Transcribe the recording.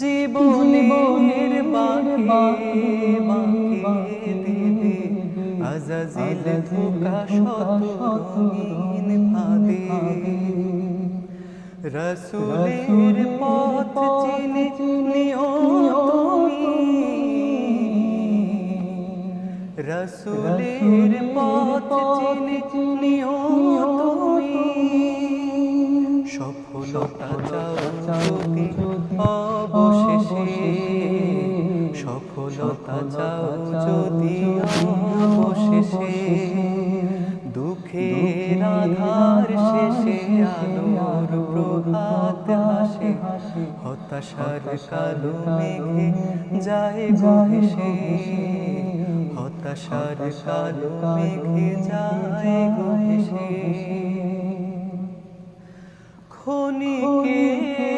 জীবনের বাঁকে বাঁকে দিবে আজাজিল ধোঁকা শত রঙিন ফাঁদে। রসুলের পথ চিনে নিও তুমি, রসুলের পথ চিনে নিও তুমি। সফলতা চাও যদি অবশেষে, সফলতা চাও যদি অবশেষে, দুঃখের আধার শেষে আলোর প্রভাত হাসে। হতাশার কালো মেঘে যায় গো ভেসে, হতাশার কালো মেঘে যায় গো ভেসে। ক্ষণিকের